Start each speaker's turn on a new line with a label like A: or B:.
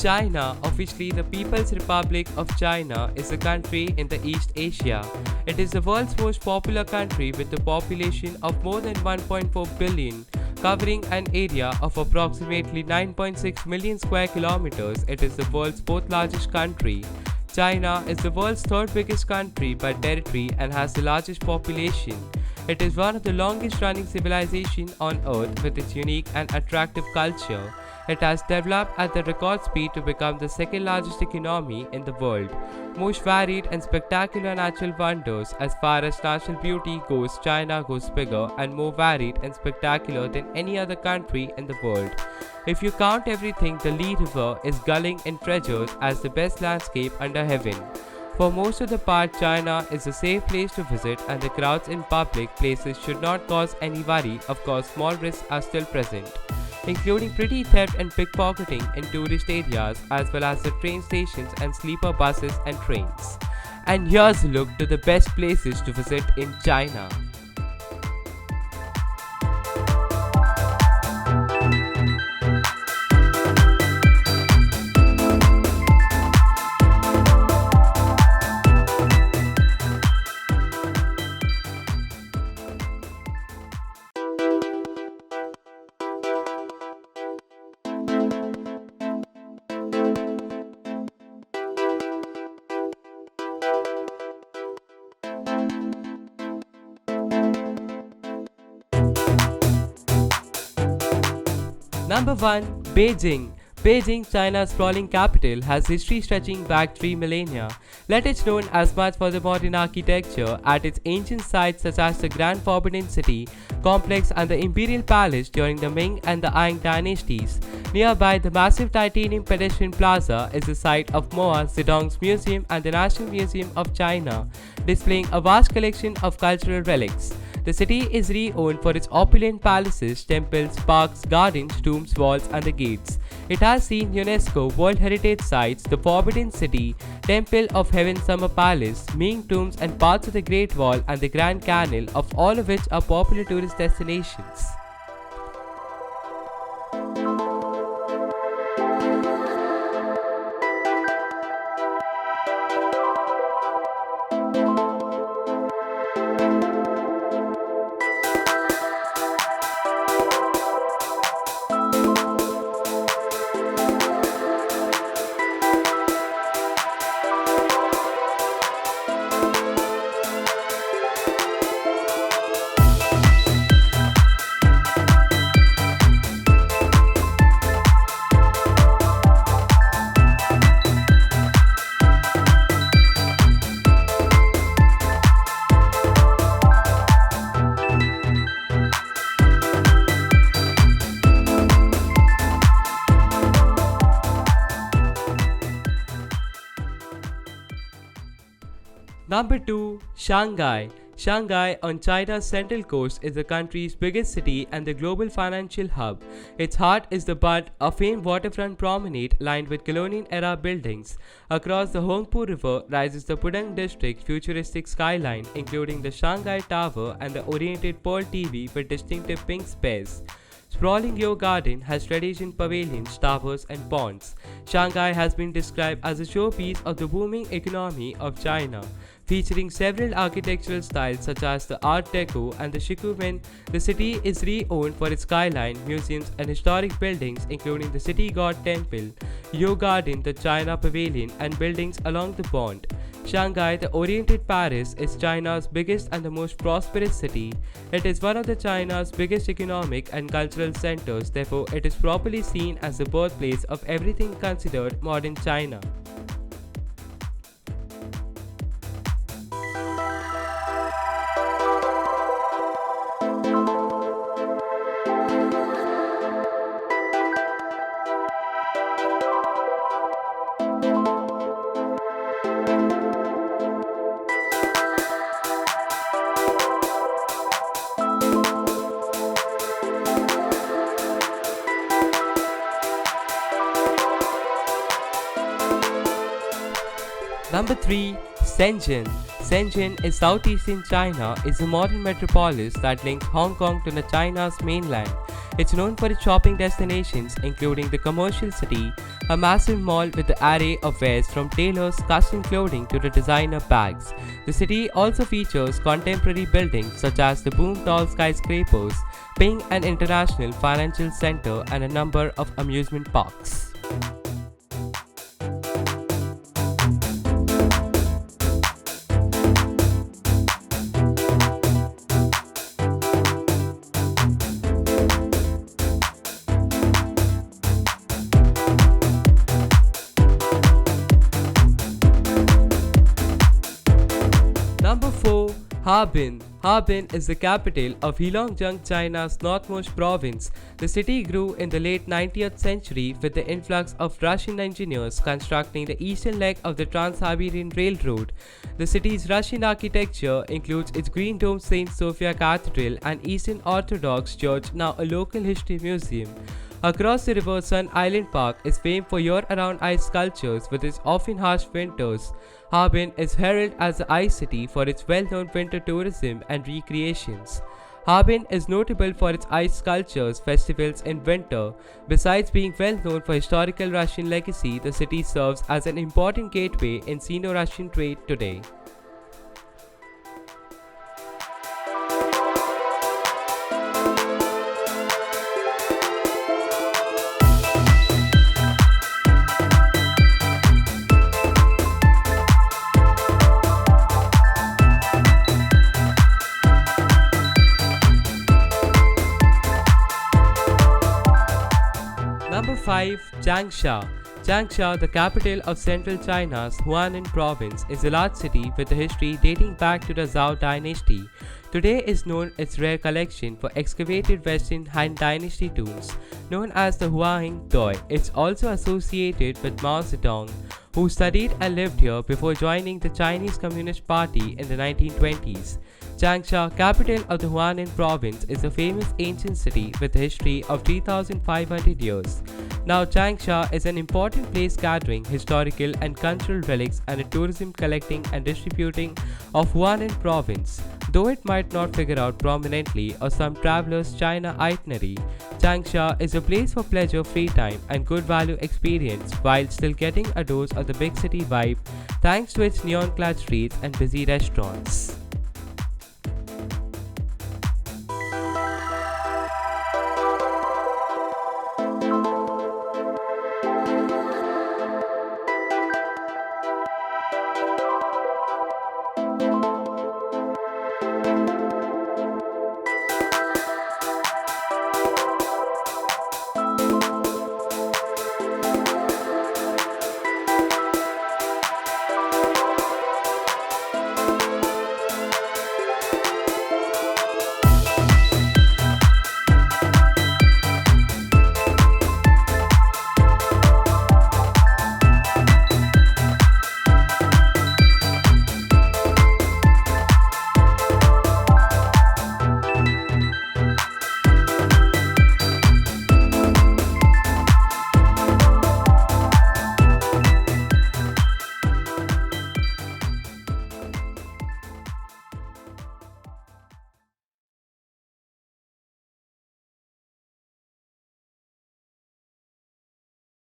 A: China, officially the People's Republic of China, is a country in the East Asia. It is the world's most popular country with a population of more than 1.4 billion, covering an area of approximately 9.6 million square kilometers. It is the world's fourth largest country. China is the world's third biggest country by territory and has the largest population. It is one of the longest running civilizations on earth with its unique and attractive culture. It has developed at the record speed to become the second largest economy in the world. Most varied and spectacular natural wonders. As far as natural beauty goes, China goes bigger and more varied and spectacular than any other country in the world. If you count everything, the Li River is gulling in treasures as the best landscape under heaven. For most of the part, China is a safe place to visit and the crowds in public places should not cause any worry. Of course, small risks are still present, including petty theft and pickpocketing in tourist areas, as well as the train stations and sleeper buses and trains. And here's a look to the best places to visit in China. Number 1. Beijing. Beijing, China's sprawling capital, has history stretching back 3 millennia. Let it known as much for the modern architecture at its ancient sites such as the Grand Forbidden City complex and the Imperial Palace during the Ming and the Ing dynasties. Nearby, the massive titanium pedestrian plaza is the site of Mao Zedong's museum and the National Museum of China, displaying a vast collection of cultural relics. The city is renowned for its opulent palaces, temples, parks, gardens, tombs, walls, and the gates. It has seen UNESCO World Heritage Sites, the Forbidden City, Temple of Heaven Summer Palace, Ming tombs, and parts of the Great Wall and the Grand Canal, of all of which are popular tourist destinations. Number 2. Shanghai. Shanghai, on China's central coast, is the country's biggest city and the global financial hub. Its heart is the Bund, a famed waterfront promenade lined with colonial-era buildings. Across the Hongpu River rises the Pudong district's futuristic skyline, including the Shanghai Tower and the oriented Pearl TV with distinctive pink spares. Sprawling Yo Garden has tradition pavilions, towers, and ponds. Shanghai has been described as a showpiece of the booming economy of China. Featuring several architectural styles such as the Art Deco and the Shikumen, the city is renowned for its skyline, museums, and historic buildings, including the City God Temple, Yo Garden, the China Pavilion, and buildings along the Bund. Shanghai, the oriented Paris, is China's biggest and the most prosperous city. It is one of the China's biggest economic and cultural centers, therefore it is properly seen as the birthplace of everything considered modern China. Number 3. Shenzhen. Shenzhen is southeastern China, is a modern metropolis that links Hong Kong to the China's mainland. It's known for its shopping destinations, including the commercial city, a massive mall with an array of wares from tailors, custom clothing to the designer bags. The city also features contemporary buildings such as the boom tall skyscrapers, being an international financial center and a number of amusement parks. Number 4. Harbin. Harbin is the capital of Heilongjiang, China's northmost province. The city grew in the late 19th century with the influx of Russian engineers constructing the eastern leg of the Trans-Siberian Railroad. The city's Russian architecture includes its green dome St. Sophia Cathedral and Eastern Orthodox Church, now a local history museum. Across the river, Sun Island Park is famed for year-round ice sculptures with its often harsh winters. Harbin is heralded as the Ice City for its well-known winter tourism and recreations. Harbin is notable for its ice sculptures festivals in winter. Besides being well known for historical Russian legacy, the city serves as an important gateway in Sino-Russian trade today. Number 5. Jiangsha. Jiangsha, the capital of central China's Hunan province, is a large city with a history dating back to the Zhou dynasty. Today is known its rare collection for excavated Western Han Dynasty tombs, known as the Huang Doi. It's also associated with Mao Zedong, who studied and lived here before joining the Chinese Communist Party in the 1920s. Jiangsha, capital of the Hunan province, is a famous ancient city with a history of 3,500 years. Now, Jiangsha is an important place gathering historical and cultural relics and a tourism collecting and distributing of Hunan province. Though it might not figure out prominently on some travelers' China itinerary, Jiangsha is a place for pleasure, free time, and good value experience while still getting a dose of the big city vibe thanks to its neon-clad streets and busy restaurants.